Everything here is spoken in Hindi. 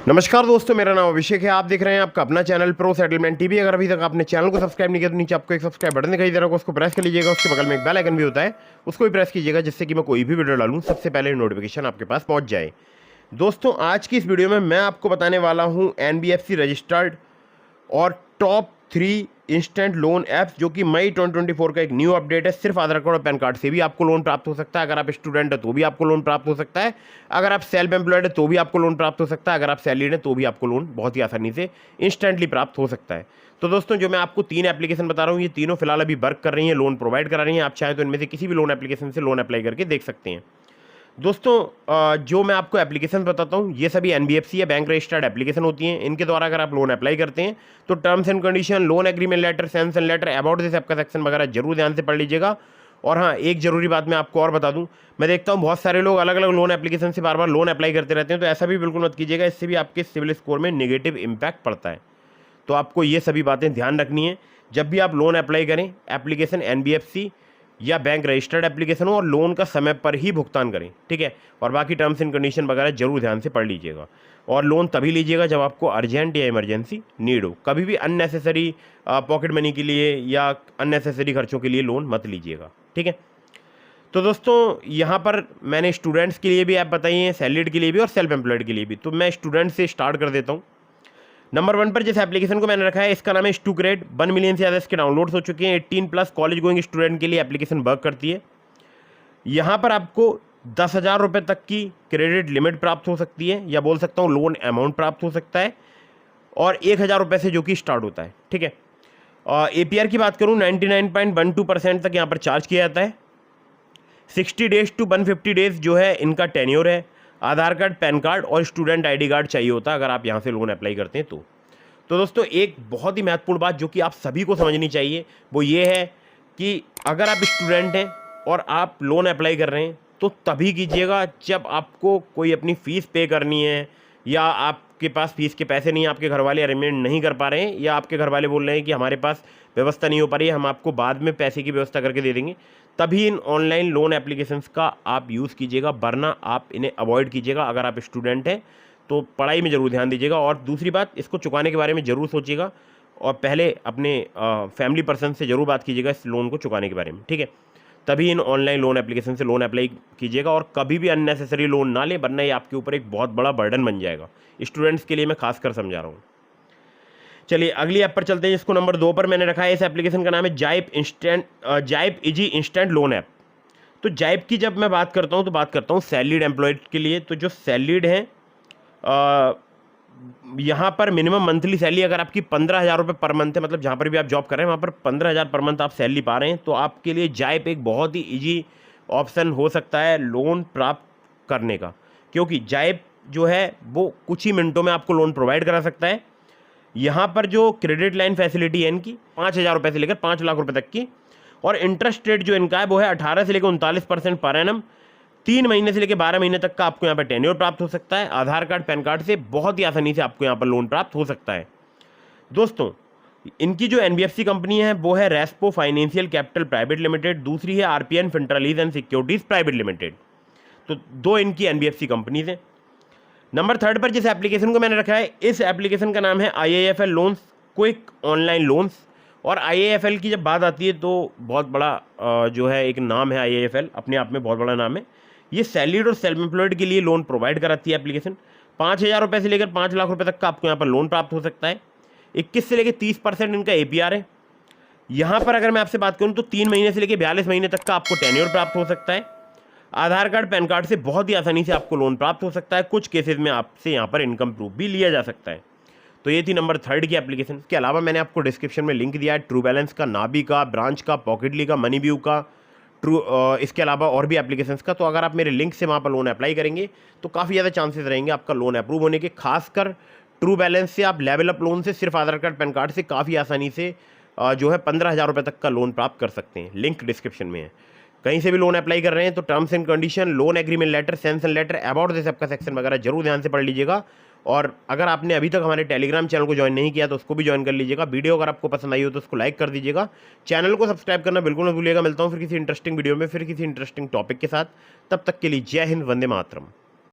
नमस्कार दोस्तों, मेरा नाम अभिषेक है। आप देख रहे हैं आपका अपना चैनल प्रो सेटलमेंट टीवी। अगर अभी तक आपने चैनल को सब्सक्राइब नहीं किया तो नीचे आपको एक सब्सक्राइब बटन दिखाई दे रहा होगा, उसको प्रेस कर लीजिएगा। उसके बगल में एक बेल आइकन भी होता है, उसको भी प्रेस कीजिएगा, जिससे कि मैं कोई भी वीडियो डालूं सबसे पहले नोटिफिकेशन आपके पास पहुंच जाए। दोस्तों, आज की इस वीडियो में मैं आपको बताने वाला हूँ NBFC रजिस्टर्ड और टॉप 3 इंस्टेंट लोन ऐप्स, जो कि मई 2024 का एक न्यू अपडेट है। सिर्फ आधार कार्ड और पैन कार्ड से भी आपको लोन प्राप्त हो सकता है। अगर आप स्टूडेंट है तो भी आपको लोन प्राप्त हो सकता है। अगर आप सेल्फ एम्प्लॉयड है तो भी आपको लोन प्राप्त हो सकता है। अगर आप सैलरीड है तो भी आपको लोन बहुत ही आसानी से इंस्टेंटली प्राप्त हो सकता है। तो दोस्तों, जो मैं आपको 3 एप्लीकेशन बता रहा हूँ, ये तीनों फिलहाल अभी वर्क कर रही हैं, लोन प्रोवाइड करा रही हैं। आप चाहें तो इनमें से किसी भी लोन एप्लीकेशन से लोन अप्लाई करके देख सकते हैं। दोस्तों, जो मैं आपको एप्लीकेशन बताता हूँ, ये सभी NBFC या बैंक रजिस्टर्ड एप्लीकेशन होती हैं। इनके द्वारा अगर आप लोन अप्लाई करते हैं तो terms and condition, loan agreement letter, sanction letter, about this app का सेक्शन वगैरह जरूर ध्यान से पढ़ लीजिएगा। और हाँ, एक जरूरी बात मैं आपको और बता दूं, मैं देखता हूँ बहुत सारे लोग अलग अलग लोन एप्लीकेशन से बार बार लोन अप्लाई करते रहते हैं, तो ऐसा भी बिल्कुल मत कीजिएगा। इससे भी आपके सिविल स्कोर में नेगेटिव इंपैक्ट पड़ता है। तो आपको ये सभी बातें ध्यान रखनी है जब भी आप लोन अप्लाई करें। एप्लीकेशन NBFC या बैंक रजिस्टर्ड एप्लीकेशन हो और लोन का समय पर ही भुगतान करें, ठीक है। और बाकी टर्म्स एंड कंडीशन वगैरह जरूर ध्यान से पढ़ लीजिएगा। और लोन तभी लीजिएगा जब आपको अर्जेंट या इमरजेंसी नीड हो। कभी भी अननेसेसरी पॉकेट मनी के लिए या अननेसेसरी खर्चों के लिए लोन मत लीजिएगा, ठीक है। तो दोस्तों, यहाँ पर मैंने स्टूडेंट्स के लिए भी ऐप बताई हैं, सैलरीड के लिए भी और सेल्फ एम्प्लॉयड के लिए भी। तो मैं स्टूडेंट से स्टार्ट कर देता हूँ। नंबर 1 पर जिस एप्लीकेशन को मैंने रखा है, इसका नाम है स्टूग्रेड। 1 मिलियन से ज़्यादा इसके डाउनलोड्स हो चुके हैं। 18+ कॉलेज गोइंग स्टूडेंट के लिए एप्लीकेशन वर्क करती है। यहाँ पर आपको 10,000 रुपये तक की क्रेडिट लिमिट प्राप्त हो सकती है, या बोल सकता हूँ लोन अमाउंट प्राप्त हो सकता है, और 1,000 रुपये से जो कि स्टार्ट होता है, ठीक है। APR की बात करूँ, 99.12% तक यहाँ पर चार्ज किया जाता है। 60 डेज टू 150 डेज जो है इनका टेन्योर है। आधार कार्ड, पैन कार्ड और स्टूडेंट ID कार्ड चाहिए होता है अगर आप यहाँ से लोन अप्लाई करते हैं तो दोस्तों, एक बहुत ही महत्वपूर्ण बात जो कि आप सभी को समझनी चाहिए, वो ये है कि अगर आप स्टूडेंट हैं और आप लोन अप्लाई कर रहे हैं तो तभी कीजिएगा जब आपको कोई अपनी फ़ीस पे करनी है, या आपके पास फ़ीस के पैसे नहीं, आपके घर वाले अरेंजमेंट नहीं कर पा रहे हैं, या आपके घर वाले बोल रहे हैं कि हमारे पास व्यवस्था नहीं हो पा रही है, हम आपको बाद में पैसे की व्यवस्था करके दे देंगे। तभी इन ऑनलाइन लोन एप्लीकेशंस का आप यूज़ कीजिएगा, वरना आप इन्हें अवॉइड कीजिएगा। अगर आप स्टूडेंट हैं तो पढ़ाई में ज़रूर ध्यान दीजिएगा। और दूसरी बात, इसको चुकाने के बारे में ज़रूर सोचिएगा, और पहले अपने फैमिली पर्सन से ज़रूर बात कीजिएगा इस लोन को चुकाने के बारे में, ठीक है। तभी इन ऑनलाइन लोन एप्लीकेशन से लोन अप्लाई कीजिएगा, और कभी भी अननेसेसरी लोन ना लें, वरना ये आपके ऊपर एक बहुत बड़ा बर्डन बन जाएगा। स्टूडेंट्स के लिए मैं खासकर समझा रहा हूँ। चलिए अगली ऐप पर चलते हैं, जिसको नंबर 2 पर मैंने रखा है। इस एप्लीकेशन का नाम है जाइप इजी इंस्टेंट लोन ऐप। तो जाइप की जब मैं बात करता हूँ तो बात करता हूँ सैलरीड एम्प्लॉयड के लिए। तो जो सैलरीड हैं, यहाँ पर मिनिमम मंथली सैलरी अगर आपकी 15,000 रुपये पर मंथ है, मतलब जहाँ पर भी आप जॉब कर रहे हैं वहाँ पर 15,000 पर मंथ आप सैलरी पा रहे हैं, तो आपके लिए जाइप एक बहुत ही ईजी ऑप्शन हो सकता है लोन प्राप्त करने का। क्योंकि जाइप जो है वो कुछ ही मिनटों में आपको लोन प्रोवाइड करा सकता है। यहाँ पर जो क्रेडिट लाइन फैसिलिटी है इनकी 5,000 रुपये से लेकर 5 लाख रुपये तक की, और इंटरेस्ट रेट जो इनका है वो है 18 से लेकर 39% पर एनम। 3 महीने से लेकर 12 महीने तक का आपको यहाँ पर टेन्योर प्राप्त हो सकता है। आधार कार्ड, पैन कार्ड से बहुत ही आसानी से आपको यहाँ पर लोन प्राप्त हो सकता है। दोस्तों, इनकी जो NBFC कंपनी है वो है Respo financial capital private limited, दूसरी है RPN फिनट्रलीज एंड सिक्योरिटीज़ प्राइवेट लिमिटेड। तो 2 इनकी NBFC कंपनीज हैं। नंबर 3 पर जिस एप्लीकेशन को मैंने रखा है, इस एप्लीकेशन का नाम है IIFL loans quick online loans. और IIFL की जब बात आती है तो बहुत बड़ा जो है एक नाम है। IIFL अपने आप में बहुत बड़ा नाम है। ये सैलरीड और सेल्फ एम्प्लॉयड के लिए लोन प्रोवाइड कराती है एप्लीकेशन। 5,000 रुपये से लेकर 5 लाख रुपये तक का आपको यहाँ पर लोन प्राप्त हो सकता है। 21 से लेकर 30% इनका APR है। यहाँ पर अगर मैं आपसे बात करूँ तो 3 महीने से लेकर 42 महीने तक का आपको टेन्योर प्राप्त हो सकता है। आधार कार्ड, पैन कार्ड से बहुत ही आसानी से आपको लोन प्राप्त हो सकता है। कुछ केसेस में आपसे यहाँ पर इनकम प्रूफ भी लिया जा सकता है। तो ये थी नंबर 3 की एप्लीकेशन। इसके अलावा मैंने आपको डिस्क्रिप्शन में लिंक दिया है ट्रू बैलेंस का, नाबी का, ब्रांच का, पॉकेटली का, मनी व्यू का, इसके अलावा और भी एप्लीकेशंस का। तो अगर आप मेरे लिंक से वहाँ पर लोन अप्लाई करेंगे तो काफ़ी ज़्यादा चांसेस रहेंगे आपका लोन अप्रूव होने के। खासकर ट्रू बैलेंस से आप लेवल अप लोन से सिर्फ आधार कार्ड, पैन कार्ड से काफ़ी आसानी से जो है 15,000 रुपये तक का लोन प्राप्त कर सकते हैं। लिंक डिस्क्रिप्शन में है। कहीं से भी लोन अप्लाई कर रहे हैं तो terms and condition, loan agreement letter, sanction letter, about this आपका सेक्शन वगैरह जरूर ध्यान से पढ़ लीजिएगा। और अगर आपने अभी तक हमारे टेलीग्राम चैनल को ज्वाइन नहीं किया तो उसको भी ज्वाइन कर लीजिएगा। वीडियो अगर आपको पसंद आई हो तो उसको लाइक कर दीजिएगा। चैनल को सब्सक्राइब करना बिल्कुल मत भूलिएगा। मिलता हूँ फिर किसी इंटरेस्टिंग वीडियो में, फिर किसी इंटरेस्टिंग टॉपिक के साथ। तब तक के लिए जय हिंद, वंदे मातरम।